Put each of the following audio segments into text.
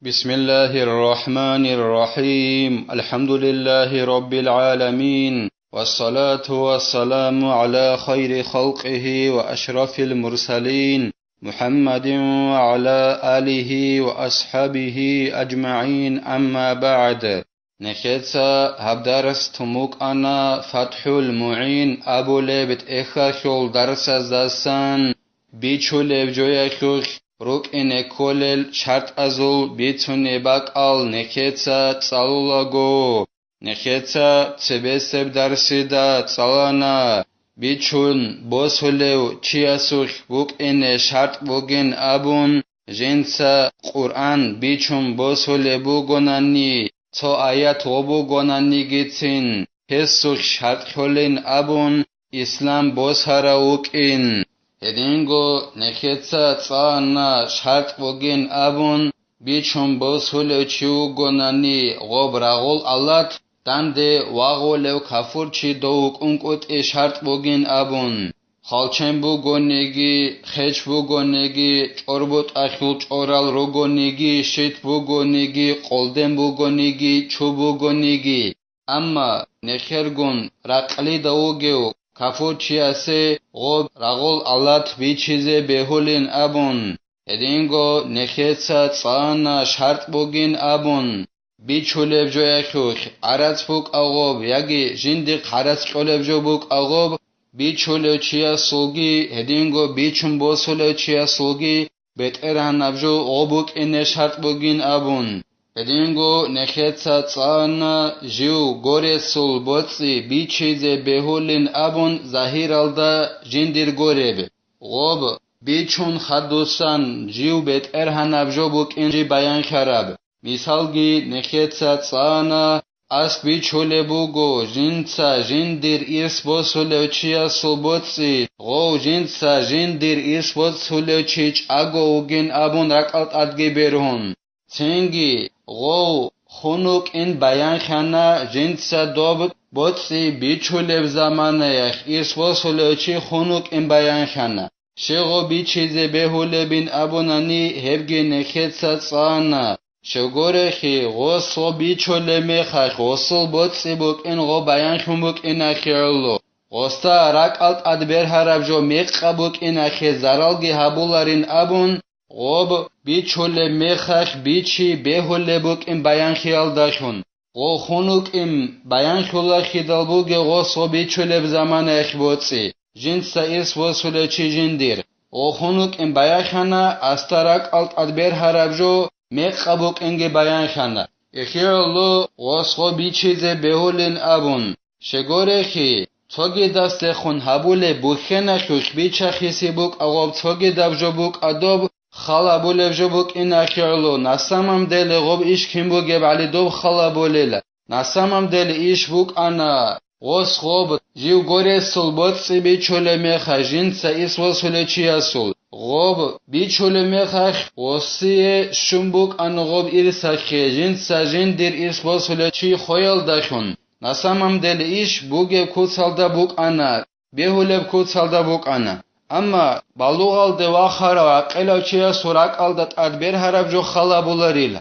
بسم الله الرحمن الرحيم. الحمد لله رب العالمين، والصلاة والسلام على خير خلقه وأشرف المرسلين محمد وعلى آله وأصحابه أجمعين. أما بعد، نخيتسا هبدرس تموك أنا فتح المعين أبو لبت إخا شول درس زاسان بيچو لبجويا خوخ روك إن كولل شرط أزول بيتوني باقال نخيتسا تصالولاغو نخيتسا تبسب درسيدا تصالانا بيچون بوسوليو چياسوخ بوك إن شرط بوغين أبون جنسا قرآن بيچون بوسولي بوغوناني تو آيات وبوغوناني گيتين هسوخ شرط خولين أبون إسلام بوسهارا وكين هدينغو نخيتسا تصانا شرط بوغين أبون بيچون بوسوليو چيوغوناني غوب راغول اللات دانده واغوليو كافور چي دوك انكوت شرط بوغين أبون خالچن بوغونيگي خيچ بوغونيگي چوربوت اخيل چورال روغونيگي شيت بوغونيگي قولدن بوغونيگي چو بوغونيگي اما نخيرگون راقلي دوگيو كافور چي اسه غوب راغول اللات بيچيزه بهولين أبون هدينغو نخيتسا تصانا شرط بوغين أبون بيچولب جويخوخ عرض فوق أغوب ياگي جندق عرض چولب جو بوك أغوب بيچولو چيا سوگي هدينغو بيچون بوسولو چيا سوگي بتقران نبجو غوبوك إن شرط بوغين أبون هدينغو نخيتسا تصانا جيو غوري سول بوتسي بيچيزه بهولين أبون ظاهر الدا جندر غوريب غوب بيچون خدوسان جيو بتقران نبجو بوك إنجي بيان خراب مثالگی نخیتسا تصانا اس بیچوله بوگو جنسا جندر ایرس بوسولو چیا سوبوتسی غو جنسا جندر ایرس بوسولو چیچ اگو اوگین ابون رکالت ادگی برهون تنگی غو خونوک این بیان خانا جنسا دوب بوتسی بیچوله بزمانه یخ ایرس بوسولو چی خونوک این بیان خانا شغو بیچیزه بهوله بین ابونانی هفگی نخیتسا تصانا شگورخی غوصو بیچوله میخخ غوصو بوتسی بوک این غو بیان خون بوک این اخیرلو غوستا رکالت ادبر هرب جو میقا بوک این اخی زرالگی هبولارین ابون غوب بیچوله میخخ بیچی بهوله بوک این بیان خیال داشون غو خونوک این بیان خیال خیدال بوگی غوصو بیچوله بزمان اخ بوتسی جنسا ایس وصوله چی جندیر غو خونوک این بیان خانا استا رکالت ادبر هرب جو میقا بوک اینگی بیان خانا اخیرلو غوصو بیچیزه بهولین ابون شگورخی توگی دست خون هبوله بوخنه خوش بیچه خیسی بوک اغاب توگی دبجو بوک ادوب خالا بوله جو بوک این اخیرلو نسامم دل غوب ایش کم بوگه بعلی دوب خالا بولیله نسامم دل ایش بوک انا غوص غوب جیو گوره سول بوتسی بیچوله میخه جنسا ایس وصوله چیه سول غوب بیچوله میخخ غوصیه شنبوک ان غوب ایرسخی جنسا جندر ایس وصوله چی خویل داشون نسامم دل ایش بوگه کوتسالده بوک انا بهولب کوتسالده بوک انا اما بالوغال دواخارا وقیلا چیه سورک الدت ادبر هرب جو خلا بولاریل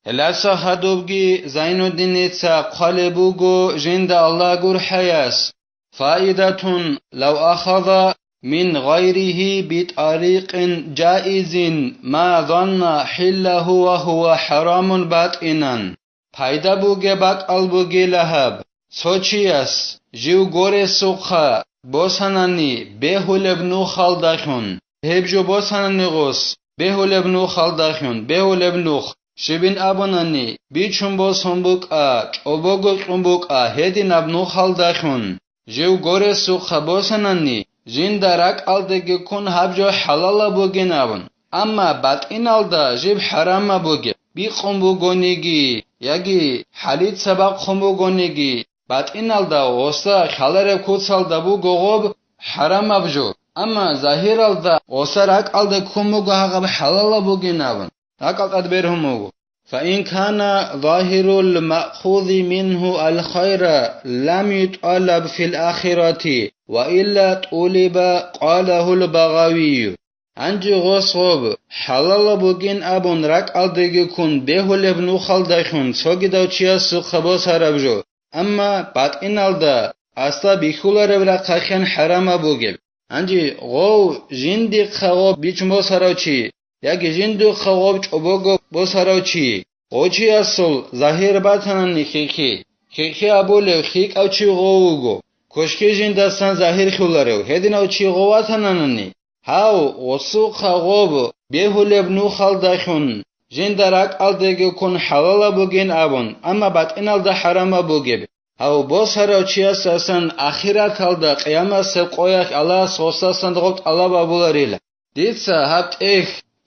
هلاسا هدوبگی زين الدين نيتسا قلبوغو جند الله gur حياس فائدة لو أخذ من غيره بطريق جائز ما ظن حله وهو حرام باطنا پایدا بوگه باق البوگه لهب سوچیاس جیو گوره سوخا بوسانانی بهولب نو خالداخون هبجو بوسانانی غوس بهولب نو خالداخون بهولب نوخ شبین ابونانی بیچون بوسون بوک چوبوگو چوبوک هدین ابنو خالداخون جیو گوره سوخا بوسانانی جین درک الدگی کن هبجو حلالا بوگین ابون اما بات این الدا جیب حرام بوگی بی خنبوگونیگی یگی حلید سبق خنبوگونیگی بات این الدا وستا خالره کوتسالدا بوگو غوب حرام ابجو اما ظاهر الدا وستا رک الدا کنبوگو هغب حلالا بوگین ابون رکالت ادبرهمو فإن كان ظاهر المأخوذ منه الخير لم يطالب في الآخرة وإلا طولب قاله البغوي Anji gosgob halala bugin abun rak aldegi kun behuleb nu khaldaykhun sogidawchias sukhabos harabjo. Amma batinalda asta bikhulareb ra khakhan harama bugeb. Anji gov jindi khagob bichmos harawchi. Yagi jindu khagob chobogo bos harawchi. Ochi asul zahir batanani khiki. Khiki abule khik awchi govugo. Koshke jindastan zahir khularev. Hedin awchi govatanani. How osu khagob behuleb nu khaldaykhun jindarak aldege kun halala bugin abun amma batinalda harama bugeb. How bos harawchias asan akhirat alda qiyamas se qoyak Allah sosasan dogt Allah babularila. Ditsa habt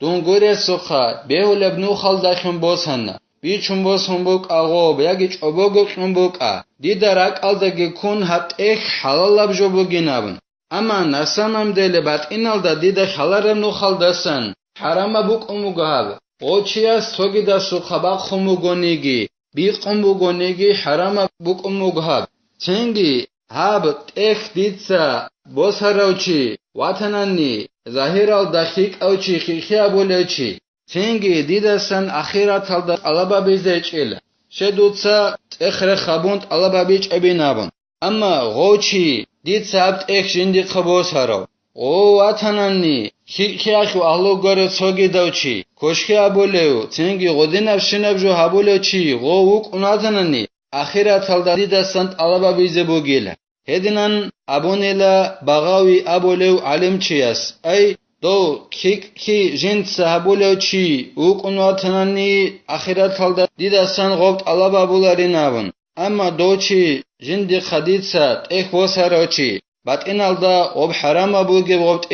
dungure sokha behuleb nu khaldaykhun bosanna. Bichum bos humbuk agob yagi chobogo humbuka. Didarak aldege kun habt halalab jobugin abun. Ama nasanam dele batinalda dida halarem nu khaldasan harama buk umugab ochias sogida sukhabaq khumugonigi biqumugonigi harama buk umugab tengi hab ditsa bosharawchi watanani zahiral dakhik awchi khiabolechi tengi didasan akhiratalda alababizechil shedutsa ekhre khabunt alababich ebinabun amma gochi ditsabt jindi khabos haraw o watanani khiakhu alogore sogidawchi koshke aboleu tengi godinab shinabjo habolechi go uk unatanani akhiratalda didasant alababize bogila hedinan abonela bagawi aboleu alimchias ay do ki jind sahabolechi uk unatanani akhiratalda didasan gobt alababularinabun amma dochi jindi khaditsa bosharawchi batinalda ob harama buge gobt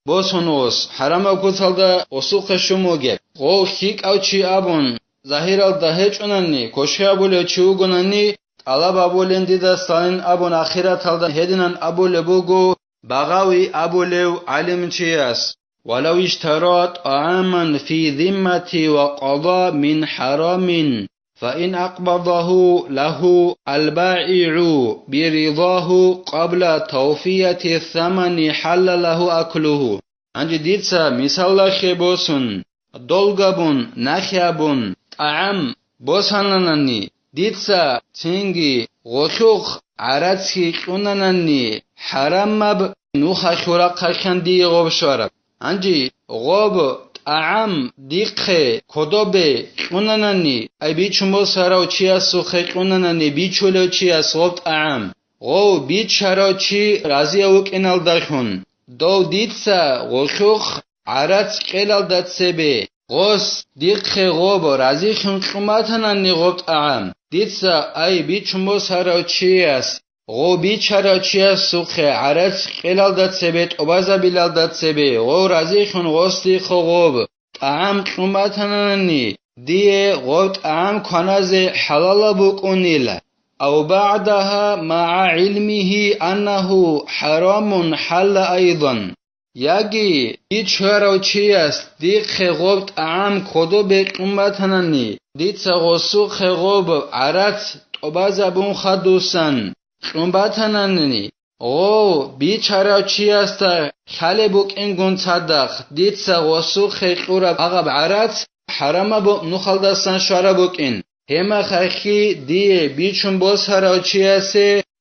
bosonos harama kutalda osuqe shumoge go khik awchi abun zahiralda hechunani koshabule ugonani alaba bolendi da sanin abun akhiratalda hedinan abule bugo bagawi abulew alimchiyas ولو اشترى طعاما في ذمة وقضى من حرام فإن أقبضه له البائع برضاه قبل توفية الثمن حل له أكله. عند ديتسا مثال خبوسن دولغبون نخيابون طعام بوساننني ديتسا تنجي غشوخ عراتسي كوننني حرام نوخا خورا قرخندي غوبشورب عندي غوب طعام ديقه كودوبه قوننني اي بيچمو سراو چياسو خقوننني بيچولو چياس غوب طعام غو بيچارو چي رازي اوكينال داخون دو ديتسا غوخوخ عرات قيلال داتسبه غوس ديقه غوب رازي خون قماتنني غوب طعام ديتسا اي بيچمو سراو چياس غو بیچاره چیه سوخه عرض قلال داد سبت اوبازا بیلال داد سبه غو رازی خون غستی خوب طعام قمتننی دیه غو طعام کناز حلال بکنیل او بعدها مع علمه انه حرام حل ایضا یاگی بیچاره چیه است دیخه غو طعام کدو بقمتننی دیتسا غسوخ غوب عرض اوبازا بون خدوسن قنباتننني او بیچاره چی است خاله بوک انگون صدق دیتسا وسو خیقورا اغب عرات حرام بو نخلدستان شارا بوکین هما خیخی دیه بیچون باز هرا چی است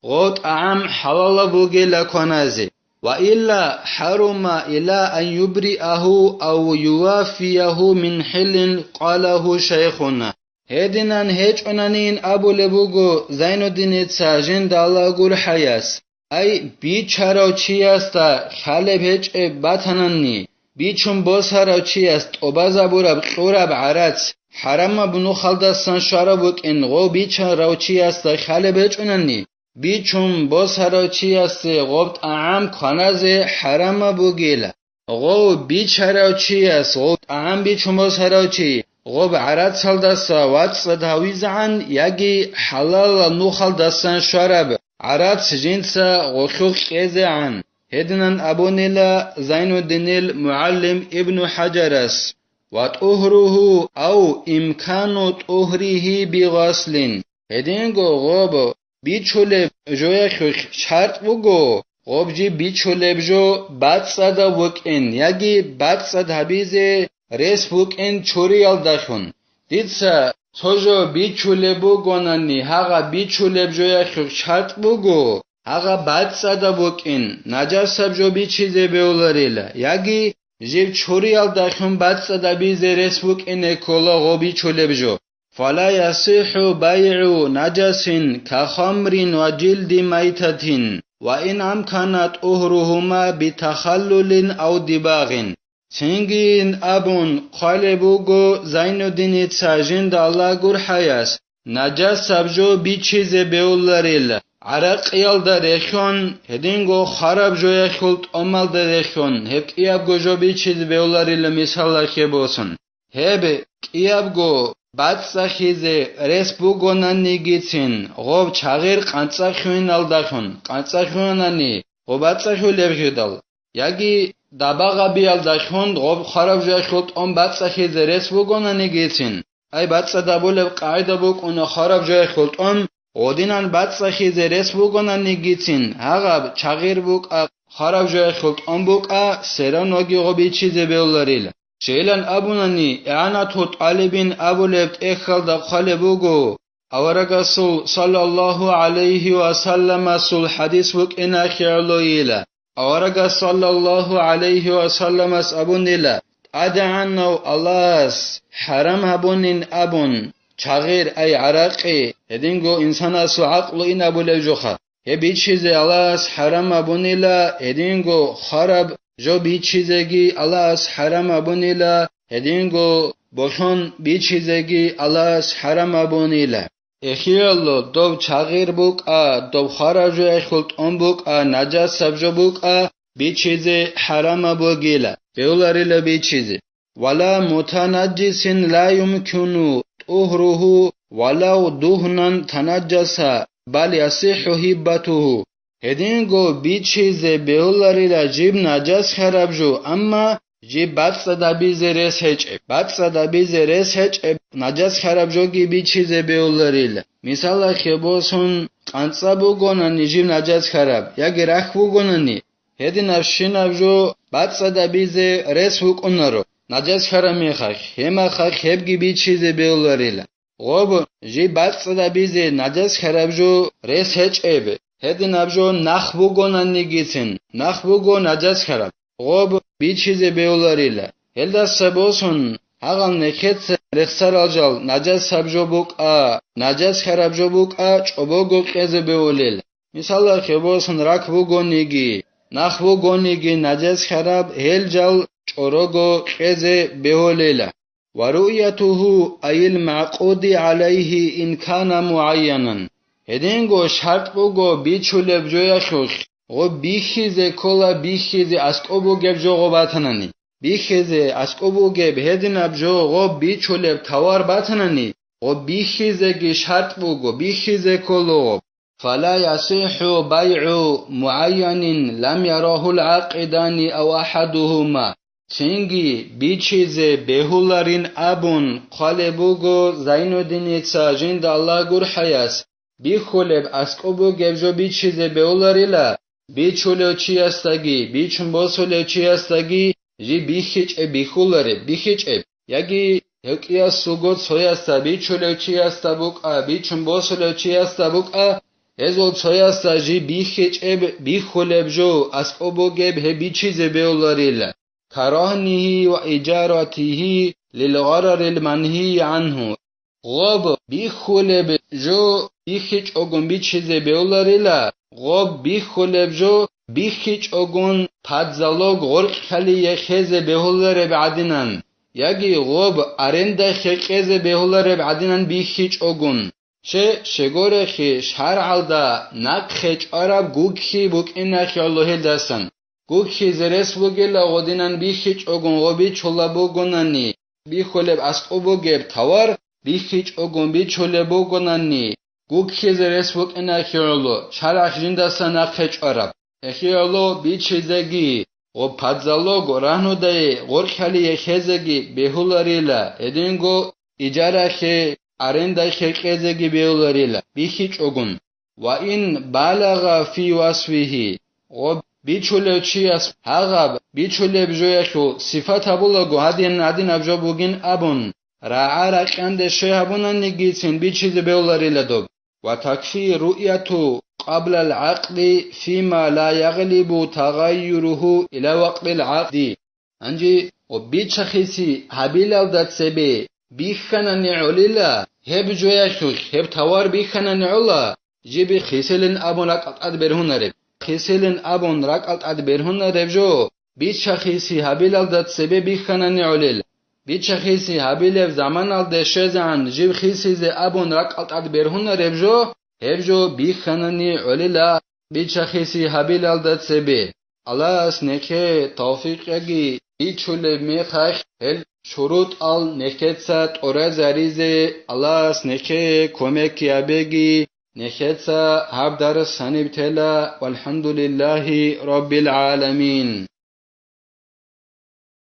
غوت عام حلال بوگی لکنازی و إلا حرم إلى أن يبرئه أو يوافيه من حل قاله شيخنا هدينان هيج أنانين أبو لبوغو زين الدين تساجين دالا غور حياس أي بيچارو چياستا خالب هيج باتناني بيچون بوسارو چياست أبازا بورب قورب عرات حرم بنو خلدستان شاربوك إن غو بيچارو چياستا خالب هيج أناني بيچون بوسارو چياست غوبت أعام خاناز حرم بوغيلا غو بيچارو چياست غوبت أعام بيچون بوسارو چي غوب عرات سالدسا واتس داويزعن يجي حلال نوخل دستان شرب عرات جنسا غشوخ إزعن هدنان أبونيلا زين الدين المعلم ابن حجرس وطهره أو إمكان طهره بغسل هدنگو غوب بيچول جويخ شرط بگو غوبجي بيچولبجو باتسادا وكين ياگي باتساد حبيزه ريس وكين چوريال داخون ديتسا توجو بيچولبو گوناني هاغا بيچولبجو يا شرط بوگو هاغا باتسادا وكين نجاسبجو بيچيزه بيولاريلا ياگي جيب چوريال داخون باتسادا بيزه ريس وكين كولا غوبي چولبجو فلا يصح بيع نجس كخمر وجلد ميتة وإن أمكنت أهرهما بتخلل أو دباغ سنگين أبون قالبوغو زين الدين تساجند الله gur حياس نجس سبجو بيچيز بيولاريل عرق يالدا ريخون هدينگو خراب جويا خلط أمال دا ريخون هب كيابگو جو بيچيز بيولاريل مثال خبوسن هب كيابگو باتساخيزه ريس بوگوناني گيتين غوب چاغير قانصاخوين الداخون قانصاخوناني غوباتساخو لبخيدال ياگي داباغا بيالداخون غوب خراب جاخوت ام باتساخيزه ريس بوگوناني گيتين اي باتسا دابول قاعده بوك اون خراب جاخوت ام غودينان باتساخيزه ريس بوگوناني گيتين هاغا چاغير بوك خراب جاخوت ام بوك سيرانوگي غوبي چيزه بيولاريل شيلان أبوناني إعانة طالبين أبولبت إخل دقالبوغو أورغسول صلى الله عليه وسلم سول حديث وك إنا خيرلو إلا أورغ صلى الله عليه وسلم أبونيلا أدعنو الله حرام أبونين أبون چاغير أي عراقي هدينغو إنسانا سو عقلو إن أبولبجوخا هبي چيزي الله حرام أبونيلا هدينغو خراب جو بیچیزگی الله از حرام ابونیلا هدینگو بوشون بیچیزگی الله از حرام ابونیلا اخیالو دو چاغیر بوک دو خارجو اخلط اون بوک نجاس سبجو بوک بیچیز حرام ابوگیلا بیولاریلا بیچیزی ولا متنجس لا يمكن طهره ولو دهنا تنجسا بل يصح هبته هدینگو بیچیزه بیولاری جیب نجس خراب جو اما جیب باتسادا بیزه رس هچ باتسادا بیزه رس هچ نجس خراب جو گی بیچیزه بیولاری مثال خبوسون قانصا بوگونانی جیب نجس خراب یا گرخ بوگونانی هدین افشین جو باتسادا بیزه رس بوگونارو نجس خراب میخک هما خک هبگی بیچیزه بیولاری غوب جیب باتسادا بیزه نجس خراب جو رس هچ هدین ابجو نخبوگونانی گیتین نخبوگو نجس خراب غوب بیچیزه بیولاریله هلدا سبوسون هاگل نکت رخصر آجال نجس سبجو بوک نجس خراب جو بوک چوبوگو قیزه بیولیل مثال خبوسون رکبوگونیگی نخبوگونیگی نجس خراب هل جال چوروگو قیزه بیولیله ورؤيته أي المعقود عليه إن كان معينا هدینگو شرط بوگو بیچولب جویا خوخ غو بیخیزه کلا بیخیزه اسکوبو گب جو غو باتنانی بیخیزه اسکوبو گب هدین اب جو غو بیچولب توار باتنانی غو بیخیزه گی شرط بوگو بیخیزه کلو فلا يصح بيع معين لم يراه العاقدان أو أحدهما چنگی بیچیزه بهولارین ابون قالبوگو زين الدين تساجند الله gur حياس بیخولب اسکوبو گبجو بیچیزه بیولاریلا بیچولو چی استگی بیچون باسولو چی استگی جی بیخیچ بیخولاری بیخیچ یگی یکیا سوگوت سوی استا بیچولو چی استا بوک بیچون باسولو چی استا بوک ازول سوی استا جی بیخیچ بیخولب جو اسکوبو گب هی بیچیزه بیولاریلا کراهنه و اجارته للغرر المنهی عنه غوب بیخولب جو بیخیچ اگون بیچیزه بیولاریلا غوب بیخولب جو بیخیچ اگون پادزالوگ غرق خلی یخیزه بیولاره بعدینن یگی غوب ارنده خیقیزه بیولاره بعدینن بیخیچ اگون شگوره خی شرعال دا نک خیچ عرب گوگ خی بوک اینه خی اللهی دستن گوگ خی زرس بوگیلا غدینن بیخیچ اگون غوبی چولا بوگوننی بیخولب اسقو بوگیب توار بیخیچ اگون بیچوله بوگوننی گوگ خیزه رسبوک این اخیالو شرع جندستان اخیچ عرب اخیالو بیچیزگی و پدزالو گرهنو دای غرخلی خیزگی بهولاریلا ادینگو اجاره خی ارنده خی خیزگی بهولاریلا بیخیچ اگون و این بالغ فی وصفه و بیچوله چی است هغه بیچوله بجویشو صفت بولگو هدین ابجو بوگین ابون راعا رقند شهبونا نگیتین بیچیز بیولاری لدوب و تکفی رؤیتو قبل العقد فيما لا يغلب تغيره إلى وقت العقد انجي وبيتشخيسي هبيل دات سبي بيخنا نعوليلا هب جوياشوش هب توار بيخنا نعولا جيبي خيسلن ابون رقلت برهن رب خيسلن ابون رقلت برهن رب جو بيتشخيسي هبيل دات سبي بيخنا نعوليلا بيتشخيسي هبيل زمان الدشزان جيب خيسي زي ابون رقلت برهن رب جو هبجو بيخنني عليلا بيتشخيسي هبيل دات سبي الله اسنكه توفيق يجي بيچول ميخش هل شروط ال نكتسا تورا زريزه الله اسنكه كومك يابيگي نكتسا هب در سنبتلا والحمد لله رب العالمين.